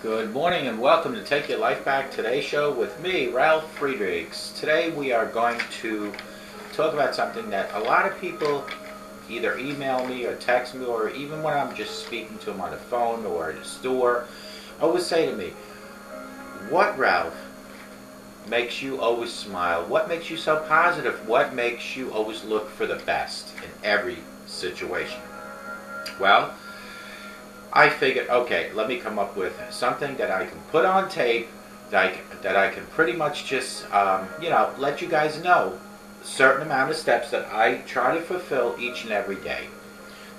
Good morning and welcome to Take Your Life Back Today show with me, Ralf Friedrichs. Today we are going to talk about something that a lot of people either email me or text me, or even when I'm just speaking to them on the phone or at the store, always say to me, "What, Ralph, makes you always smile? What makes you so positive? What makes you always look for the best in every situation?" Well, I figured, okay, let me come up with something that I can put on tape, that I can pretty much just, let you guys know a certain amount of steps that I try to fulfill each and every day.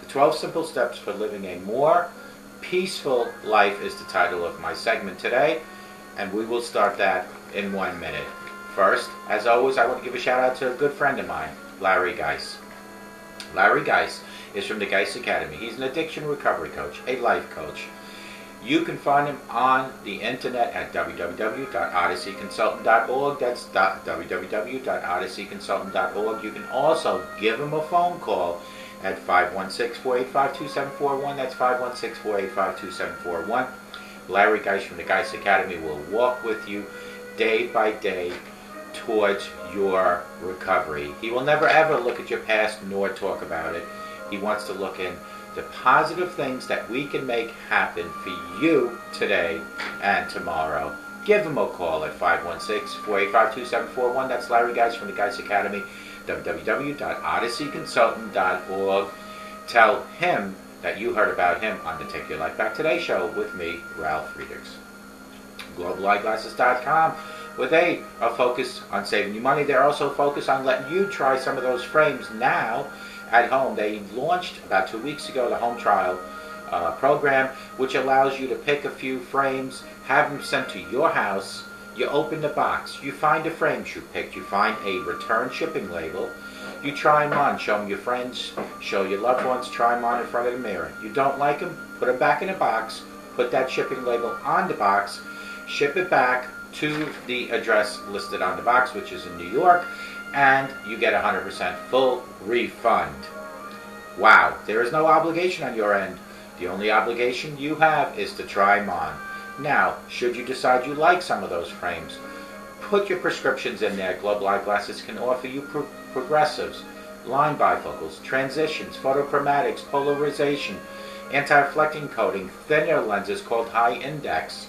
The 12 Simple Steps for Living a More Peaceful Life is the title of my segment today, and we will start that in 1 minute. First, as always, I want to give a shout out to a good friend of mine, Larry Geis. Larry Geis is from the Geis Academy. He's an addiction recovery coach, a life coach. You can find him on the internet at www.odysseyconsultant.org. That's www.odysseyconsultant.org. You can also give him a phone call at 516-485-2741. That's 516-485-2741. Larry Geis from the Geis Academy will walk with you day by day towards your recovery. He will never ever look at your past nor talk about it. He wants to look in the positive things that we can make happen for you today and tomorrow. Give him a call at 516-485-2741. That's Larry Geis from the Geis Academy, www.odysseyconsultant.org. Tell him that you heard about him on the Take Your Life Back Today show with me, Ralf Friedrichs. GlobalEyeglasses.com, where they are focused on saving you money. They're also focused on letting you try some of those frames now at home. They launched about 2 weeks ago the home trial program, which allows you to pick a few frames, have them sent to your house. You open the box, you find the frames you picked, you find a return shipping label, you try them on, show them your friends, show your loved ones, try them on in front of the mirror. You don't like them, put them back in the box, put that shipping label on the box, ship it back to the address listed on the box, which is in New York, and you get 100% full refund. Wow, there is no obligation on your end. The only obligation you have is to try them on. Now, should you decide you like some of those frames, put your prescriptions in there. Global Eyeglasses can offer you progressives, line bifocals, transitions, photochromatics, polarization, anti-reflecting coating, thinner lenses called high index,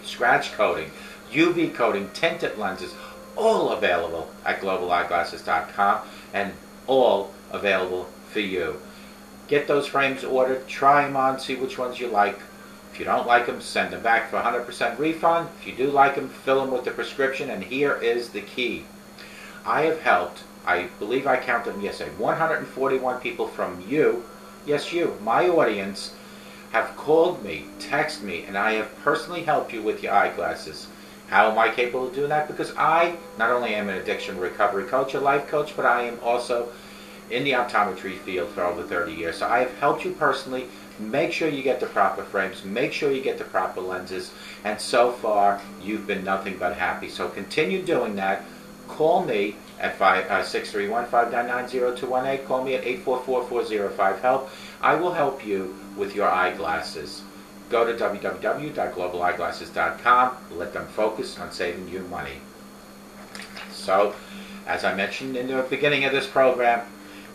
scratch coating, UV coating, tinted lenses, all available at globaleyeglasses.com and all available for you. Get those frames ordered, try them on, see which ones you like. If you don't like them, send them back for 100% refund. If you do like them, fill them with the prescription, and here is the key. I have helped, I believe I counted them yesterday, 141 people from you, yes you, my audience, have called me, texted me, and I have personally helped you with your eyeglasses. How am I capable of doing that? Because I not only am an addiction recovery coach, a life coach, but I am also in the optometry field for over 30 years. So I have helped you personally. Make sure you get the proper frames, make sure you get the proper lenses, and so far you've been nothing but happy. So continue doing that. Call me at 631-599-0218. Call me at 844-405-HELP. I will help you with your eyeglasses. Go to www.globaleyeglasses.com. Let them focus on saving you money. So, as I mentioned in the beginning of this program,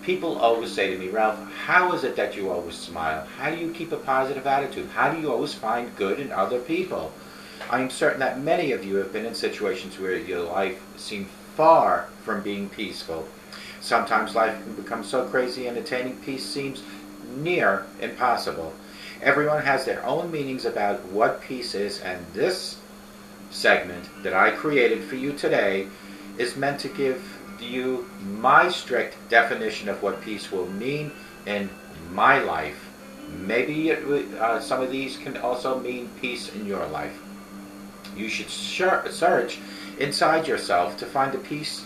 people always say to me, "Ralph, how is it that you always smile? How do you keep a positive attitude? How do you always find good in other people?" I am certain that many of you have been in situations where your life seemed far from being peaceful. Sometimes life can become so crazy and attaining peace seems near impossible. Everyone has their own meanings about what peace is, and this segment that I created for you today is meant to give you my strict definition of what peace will mean in my life. Maybe some of these can also mean peace in your life. You should search inside yourself to find the peace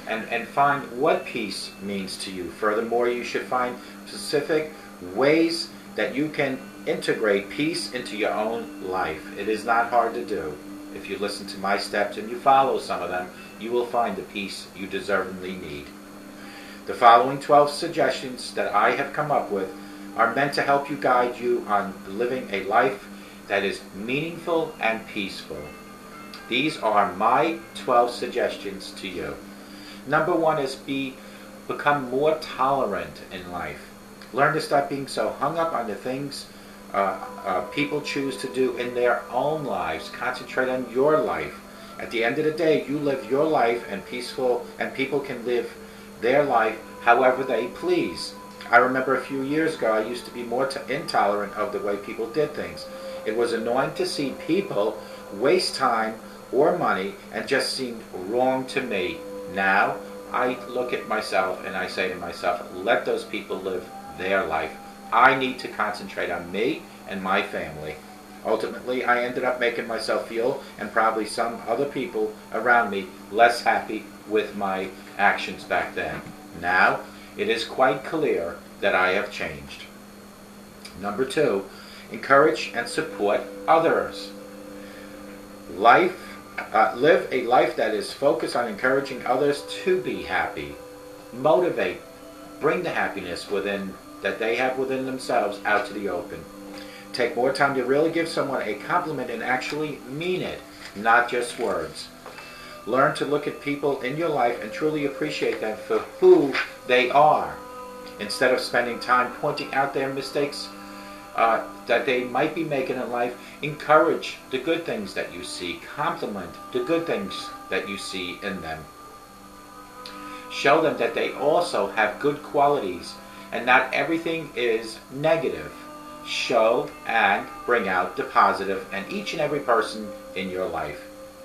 and find what peace means to you. Furthermore, you should find specific ways that you can integrate peace into your own life. It is not hard to do. If you listen to my steps and you follow some of them, you will find the peace you deservedly need. The following 12 suggestions that I have come up with are meant to help you guide you on living a life that is meaningful and peaceful. These are my 12 suggestions to you. Number one is become more tolerant in life. Learn to stop being so hung up on the things people choose to do in their own lives. Concentrate on your life. At the end of the day, you live your life, and people can live their life however they please. I remember a few years ago, I used to be more intolerant of the way people did things. It was annoying to see people waste time or money and just seemed wrong to me. Now, I look at myself and I say to myself, let those people live their life. I need to concentrate on me and my family. Ultimately, I ended up making myself feel, and probably some other people around me, less happy with my actions back then. Now, it is quite clear that I have changed. Number two, encourage and support others. Live a life that is focused on encouraging others to be happy. Motivate, bring the happiness that they have within themselves out to the open. Take more time to really give someone a compliment and actually mean it, not just words. Learn to look at people in your life and truly appreciate them for who they are, instead of spending time pointing out their mistakes that they might be making in life. Encourage the good things that you see. Compliment the good things that you see in them. Show them that they also have good qualities and not everything is negative. Show and bring out the positive in each and every person in your life.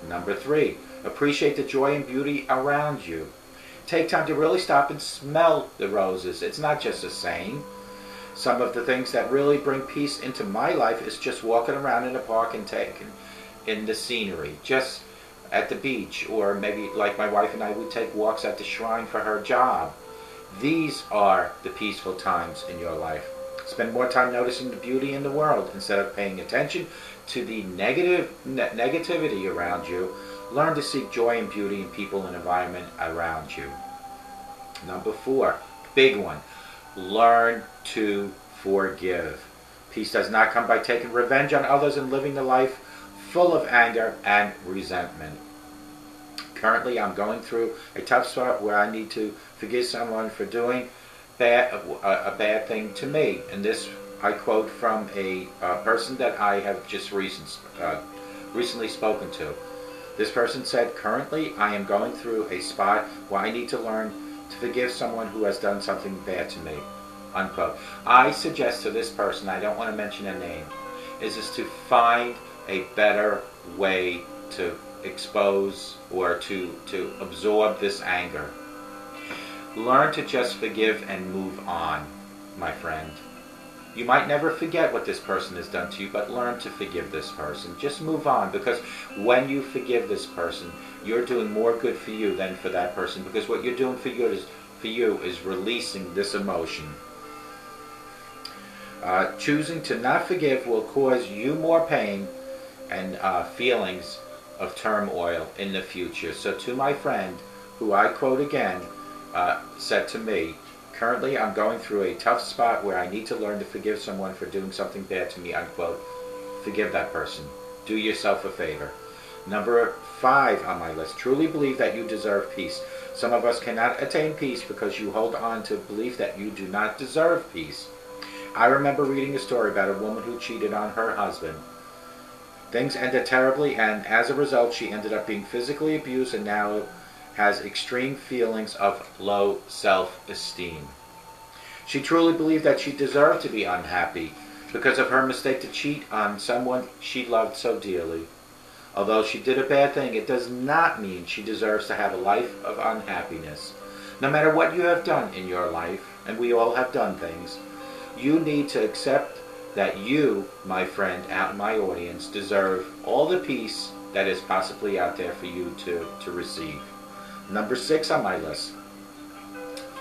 Number three, appreciate the joy and beauty around you. Take time to really stop and smell the roses. It's not just a saying. Some of the things that really bring peace into my life is just walking around in a park and taking in the scenery. Just at the beach, or maybe like my wife and I would take walks at the shrine for her job. These are the peaceful times in your life. Spend more time noticing the beauty in the world instead of paying attention to the negativity around you. Learn to seek joy and beauty in people and environment around you. Number four, big one, learn to forgive. Peace does not come by taking revenge on others and living the life full of anger and resentment. Currently, I'm going through a tough spot where I need to forgive someone for doing a bad thing to me. And this I quote from a person that I have just recently spoken to. This person said, currently I am going through a spot where I need to learn to forgive someone who has done something bad to me. Unquote. I suggest to this person, I don't want to mention a name, is to find a better way to expose or to absorb this anger. Learn to just forgive and move on, my friend. You might never forget what this person has done to you, but learn to forgive this person. Just move on, because when you forgive this person, you're doing more good for you than for that person, because what you're doing for you is releasing this emotion. Choosing to not forgive will cause you more pain and feelings of turmoil in the future. So to my friend, who I quote again, said to me, currently I'm going through a tough spot where I need to learn to forgive someone for doing something bad to me, unquote. Forgive that person. Do yourself a favor. Number 5 on my list, truly believe that you deserve peace. Some of us cannot attain peace because you hold on to belief that you do not deserve peace. I remember reading a story about a woman who cheated on her husband. Things ended terribly, and as a result she ended up being physically abused and now has extreme feelings of low self-esteem. She truly believed that she deserved to be unhappy because of her mistake to cheat on someone she loved so dearly. Although she did a bad thing, it does not mean she deserves to have a life of unhappiness. No matter what you have done in your life, and we all have done things, you need to accept that you, my friend, out in my audience, deserve all the peace that is possibly out there for you to receive. Number 6 on my list,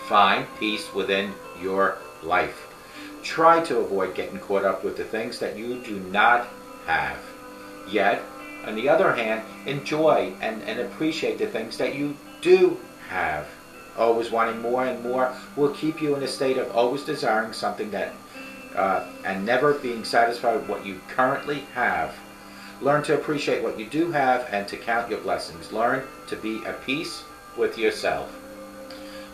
find peace within your life. Try to avoid getting caught up with the things that you do not have. Yet, on the other hand, enjoy and appreciate the things that you do have. Always wanting more and more will keep you in a state of always desiring something that and never being satisfied with what you currently have. Learn to appreciate what you do have and to count your blessings. Learn to be at peace with yourself.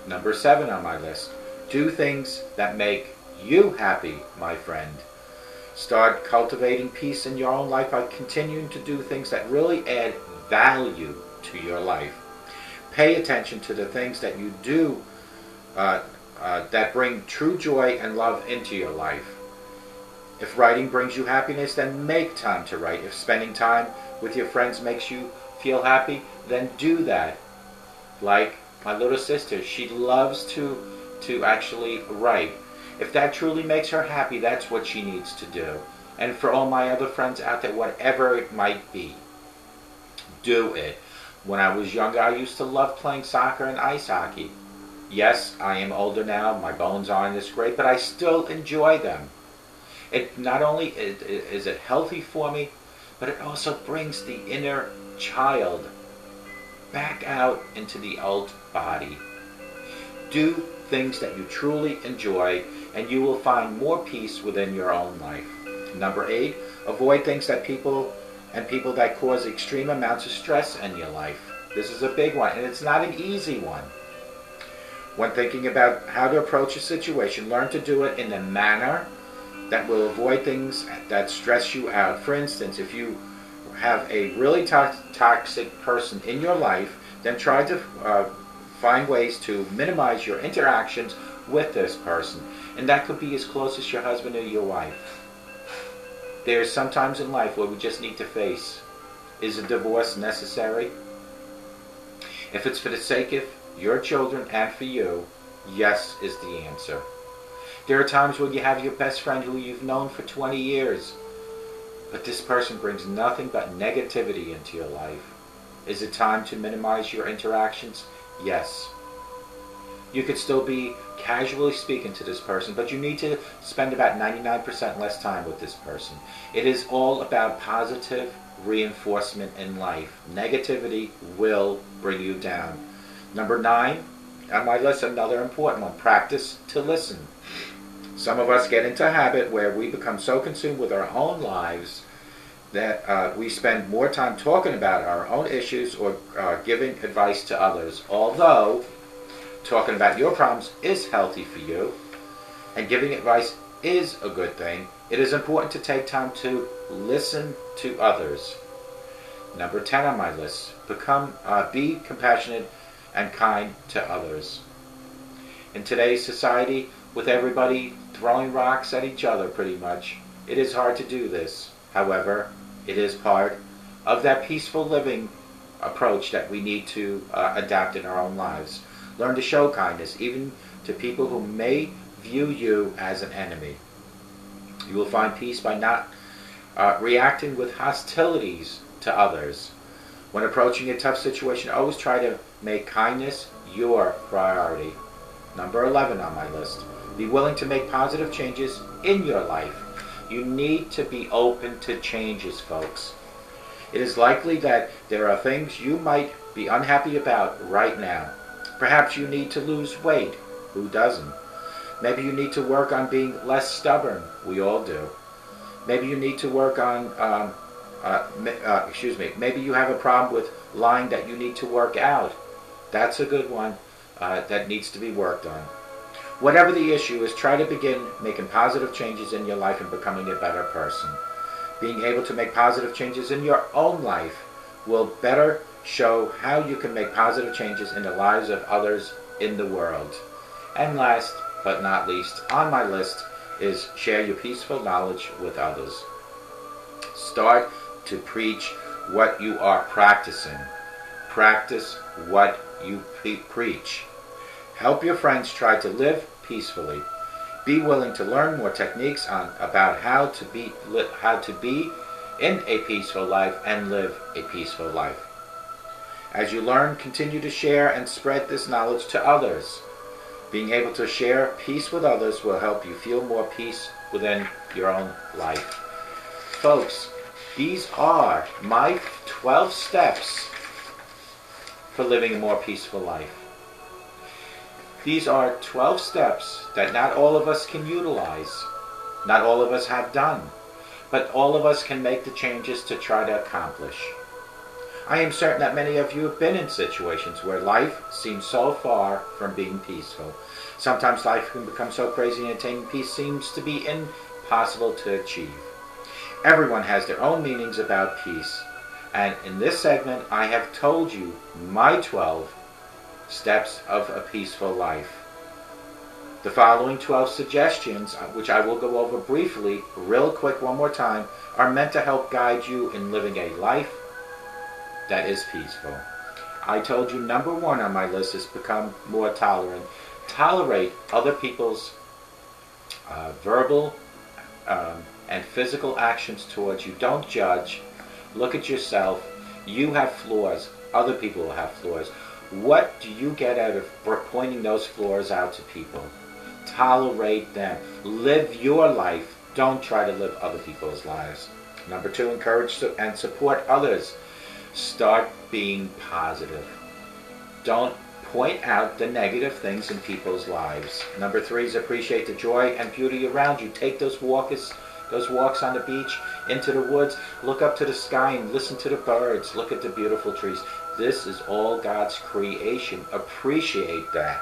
Number 7 on my list. Do things that make you happy, my friend. Start cultivating peace in your own life by continuing to do things that really add value to your life. Pay attention to the things that you do that bring true joy and love into your life. If writing brings you happiness, then make time to write. If spending time with your friends makes you feel happy, then do that. Like my little sister, she loves to actually write. If that truly makes her happy, that's what she needs to do. And for all my other friends out there, whatever it might be, do it. When I was younger, I used to love playing soccer and ice hockey. Yes, I am older now, my bones aren't as great, but I still enjoy them. It not only is it healthy for me, but it also brings the inner child back out into the old body. Do things that you truly enjoy, and you will find more peace within your own life. Number 8, avoid things that people that cause extreme amounts of stress in your life. This is a big one, and it's not an easy one. When thinking about how to approach a situation, learn to do it in a manner that will avoid things that stress you out. For instance, if you have a really toxic person in your life, then try to find ways to minimize your interactions with this person. And that could be as close as your husband or your wife. There's sometimes in life where we just need to face, is a divorce necessary? If it's for the sake of your children and for you, yes is the answer. There are times when you have your best friend who you've known for 20 years, but this person brings nothing but negativity into your life. Is it time to minimize your interactions? Yes. You could still be casually speaking to this person, but you need to spend about 99% less time with this person. It is all about positive reinforcement in life. Negativity will bring you down. Number 9 on my list, another important one, practice to listen. Some of us get into a habit where we become so consumed with our own lives that we spend more time talking about our own issues or giving advice to others. Although talking about your problems is healthy for you and giving advice is a good thing, it is important to take time to listen to others. Number 10 on my list, be compassionate and kind to others. In today's society, with everybody throwing rocks at each other pretty much, it is hard to do this. However, it is part of that peaceful living approach that we need to adapt in our own lives. Learn to show kindness, even to people who may view you as an enemy. You will find peace by not reacting with hostilities to others. When approaching a tough situation, always try to make kindness your priority. Number 11 on my list, be willing to make positive changes in your life. You need to be open to changes, folks. It is likely that there are things you might be unhappy about right now. Perhaps you need to lose weight. Who doesn't? Maybe you need to work on being less stubborn. We all do. Maybe you need to work on, maybe you have a problem with lying that you need to work out. That's a good one that needs to be worked on. Whatever the issue is, try to begin making positive changes in your life and becoming a better person. Being able to make positive changes in your own life will better show how you can make positive changes in the lives of others in the world. And last but not least on my list is share your peaceful knowledge with others. Start to preach what you are practicing. Practice what you preach. Help your friends try to live peacefully. Be willing to learn more techniques about how to be in a peaceful life and live a peaceful life. As you learn, continue to share and spread this knowledge to others. Being able to share peace with others will help you feel more peace within your own life. Folks, these are my 12 steps for living a more peaceful life. These are 12 steps that not all of us can utilize. not all of us have done, but all of us can make the changes to try to accomplish. I am certain that many of you have been in situations where life seems so far from being peaceful. Sometimes life can become so crazy and attaining peace seems to be impossible to achieve. Everyone has their own meanings about peace, and in this segment I have told you my 12 steps of a peaceful life. The following 12 suggestions, which I will go over briefly, real quick one more time, are meant to help guide you in living a life that is peaceful. I told you number 1 on my list is become more tolerant. Tolerate other people's verbal and physical actions towards you. Don't judge. Look at yourself. You have flaws. Other people will have flaws. What do you get out of pointing those flaws out to people? Tolerate them. Live your life. Don't try to live other people's lives. Number 2, encourage and support others. Start being positive. Don't point out the negative things in people's lives. Number 3 is appreciate the joy and beauty around you. Take those walks on the beach, into the woods. Look up to the sky and listen to the birds. Look at the beautiful trees. This is all God's creation. Appreciate that.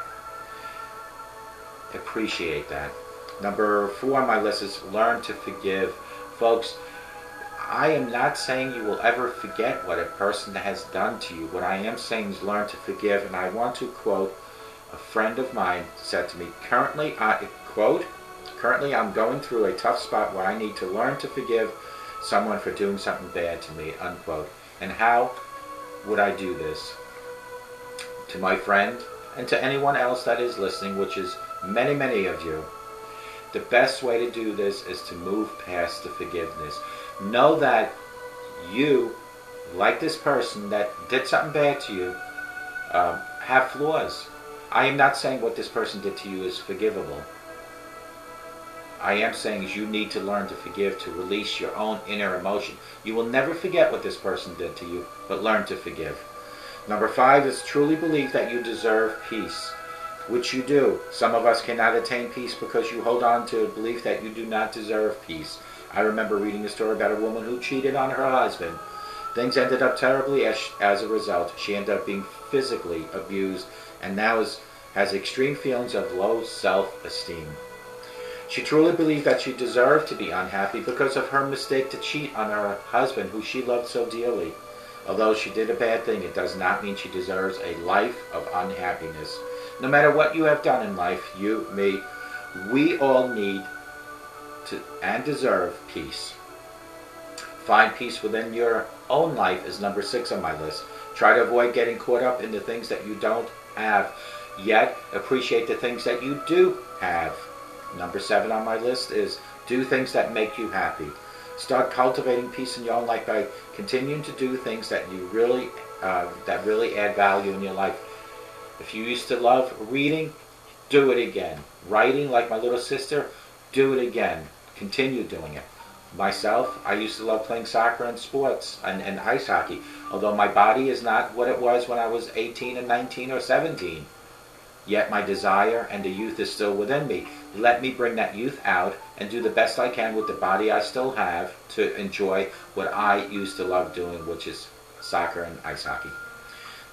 Appreciate that. Number 4 on my list is learn to forgive. Folks, I am not saying you will ever forget what a person has done to you. What I am saying is learn to forgive. And I want to quote a friend of mine said to me, currently I'm going through a tough spot where I need to learn to forgive someone for doing something bad to me, unquote. And how would I do this? To my friend and to anyone else that is listening, which is many, many of you, the best way to do this is to move past the forgiveness. Know that you, like this person that did something bad to you, have flaws. I am not saying what this person did to you is forgivable. I am saying is you need to learn to forgive, to release your own inner emotion. You will never forget what this person did to you, but learn to forgive. Number 5 is truly believe that you deserve peace, which you do. Some of us cannot attain peace because you hold on to a belief that you do not deserve peace. I remember reading a story about a woman who cheated on her husband. Things ended up terribly as a result. She ended up being physically abused and now has extreme feelings of low self-esteem. She truly believed that she deserved to be unhappy because of her mistake to cheat on her husband, who she loved so dearly. Although she did a bad thing, it does not mean she deserves a life of unhappiness. No matter what you have done in life, you, me, we all need to and deserve peace. Find peace within your own life is number 6 on my list. Try to avoid getting caught up in the things that you don't have, yet appreciate the things that you do have. Number 7 on my list is do things that make you happy. Start cultivating peace in your own life by continuing to do things that you really add value in your life. If you used to love reading, do it again. Writing, like my little sister, do it again. Continue doing it. Myself, I used to love playing soccer and sports and ice hockey, although my body is not what it was when I was 18 and 19 or 17. Yet my desire and the youth is still within me. Let me bring that youth out and do the best I can with the body I still have to enjoy what I used to love doing, which is soccer and ice hockey.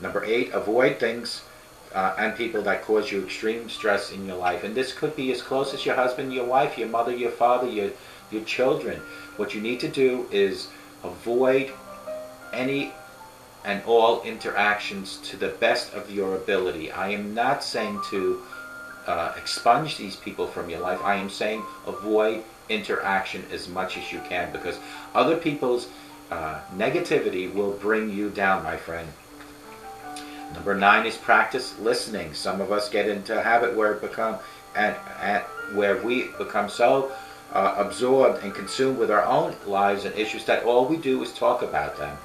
Number 8, avoid things and people that cause you extreme stress in your life. And this could be as close as your husband, your wife, your mother, your father, your children. What you need to do is avoid any and all interactions to the best of your ability. I am not saying to expunge these people from your life. I am saying avoid interaction as much as you can, because other people's negativity will bring you down, my friend. Number 9 is practice listening. Some of us get into a habit where we become so absorbed and consumed with our own lives and issues that all we do is talk about them.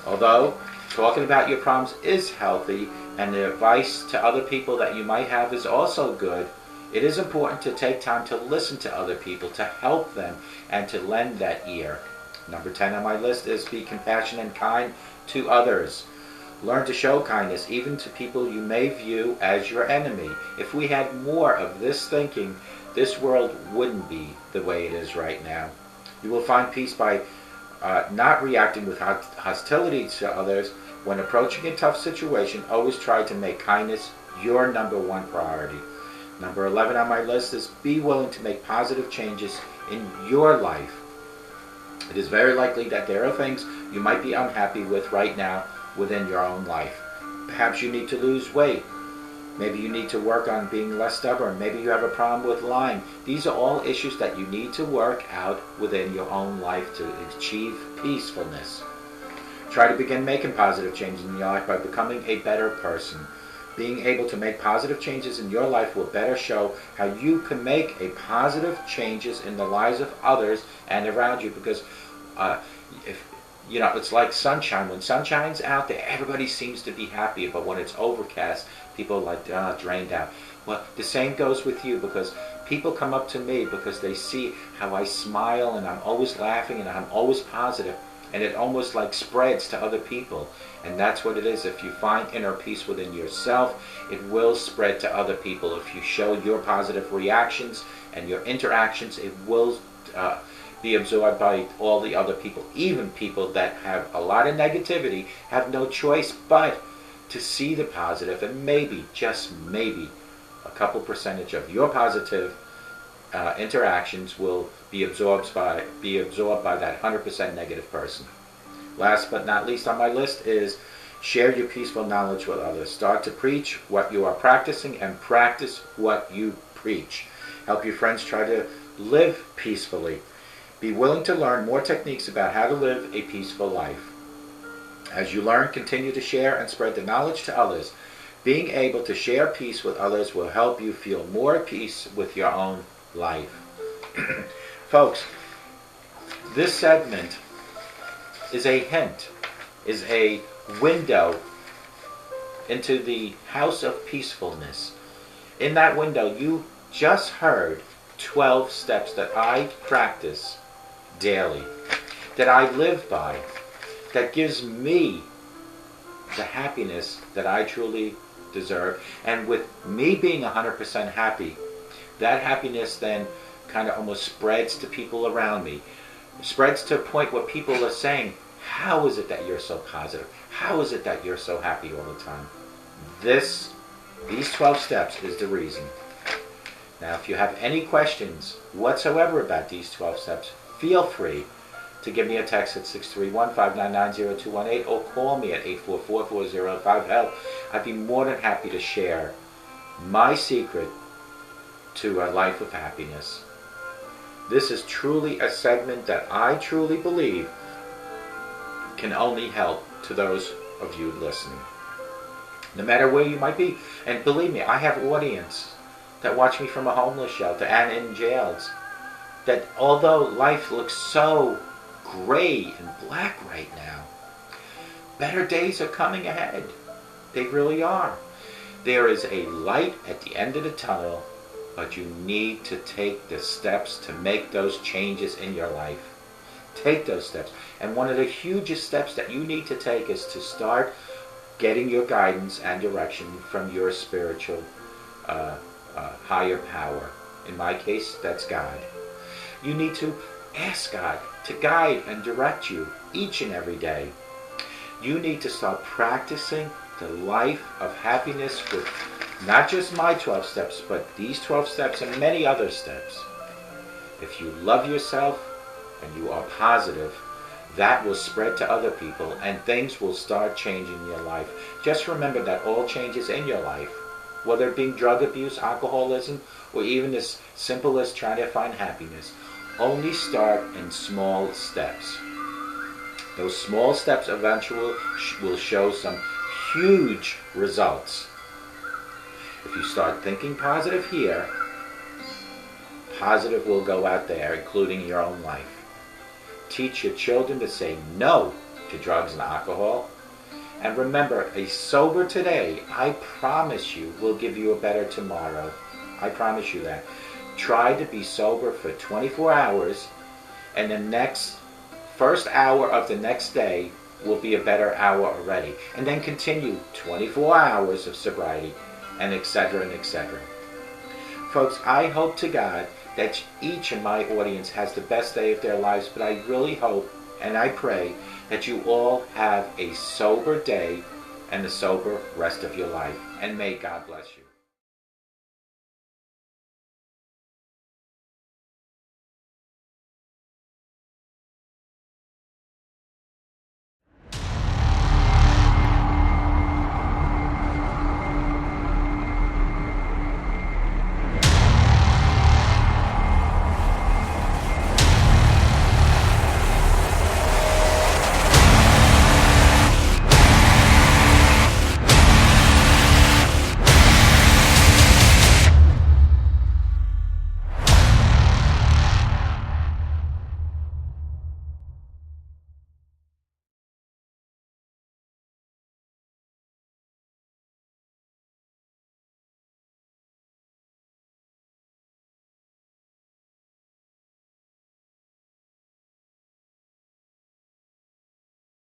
Although talking about your problems is healthy and the advice to other people that you might have is also good, it is important to take time to listen to other people, to help them, and to lend that ear. Number 10 on my list is be compassionate and kind to others. Learn to show kindness even to people you may view as your enemy. If we had more of this thinking, this world wouldn't be the way it is right now. You will find peace by not reacting with hostility to others. When approaching a tough situation, always try to make kindness your number one priority. Number 11 on my list is be willing to make positive changes in your life. It is very likely that there are things you might be unhappy with right now within your own life. Perhaps you need to lose weight. Maybe you need to work on being less stubborn. Maybe you have a problem with lying. These are all issues that you need to work out within your own life to achieve peacefulness. Try to begin making positive changes in your life by becoming a better person. Being able to make positive changes in your life will better show how you can make a positive changes in the lives of others and around you, because it's like sunshine. When sunshine's out there, everybody seems to be happy, but when it's overcast, people are like drained out. Well, the same goes with you, because people come up to me because they see how I smile and I'm always laughing and I'm always positive, and it almost like spreads to other people. And that's what it is. If you find inner peace within yourself, it will spread to other people. If you show your positive reactions and your interactions, it will be absorbed by all the other people. Even people that have a lot of negativity have no choice but to see the positive, and maybe, just maybe, a couple percentage of your positive interactions will be absorbed by that 100% negative person. Last but not least on my list is share your peaceful knowledge with others. Start to preach what you are practicing and practice what you preach. Help your friends try to live peacefully. Be willing to learn more techniques about how to live a peaceful life. As you learn, continue to share and spread the knowledge to others. Being able to share peace with others will help you feel more at peace with your own life. Folks, this segment is a hint, is a window into the house of peacefulness. In that window, you just heard 12 steps that I practice daily, that I live by, that gives me the happiness that I truly deserve. And with me being 100% happy, that happiness then kind of almost spreads to people around me. Spreads to a point where people are saying, how is it that you're so positive? How is it that you're so happy all the time? These 12 steps is the reason. Now, if you have any questions whatsoever about these 12 steps, feel free to give me a text at 631-599-0218 or call me at 844-4005-HELP. I'd be more than happy to share my secret to a life of happiness. This is truly a segment that I truly believe can only help to those of you listening, no matter where you might be. And believe me, I have audience that watch me from a homeless shelter and in jails, that although life looks so gray and black right now, better days are coming ahead. They really are. There is a light at the end of the tunnel, but you need to take the steps to make those changes in your life. Take those steps. And one of the hugest steps that you need to take is to start getting your guidance and direction from your spiritual higher power. In my case, that's God. You need to ask God to guide and direct you each and every day. You need to start practicing the life of happiness with not just my 12 steps, but these 12 steps and many other steps. If you love yourself and you are positive, that will spread to other people and things will start changing in your life. Just remember that all changes in your life, whether it be drug abuse, alcoholism, or even as simple as trying to find happiness, only start in small steps. Those small steps eventually will show some huge results. If you start thinking positive here, positive will go out there, including your own life. Teach your children to say no to drugs and alcohol. And remember, a sober today, I promise you, will give you a better tomorrow. I promise you that. Try to be sober for 24 hours, and the first hour of the next day, will be a better hour already. And then continue 24 hours of sobriety, and etc. and etc. Folks, I hope to God that each in my audience has the best day of their lives, but I really hope and I pray that you all have a sober day and a sober rest of your life. And may God bless you.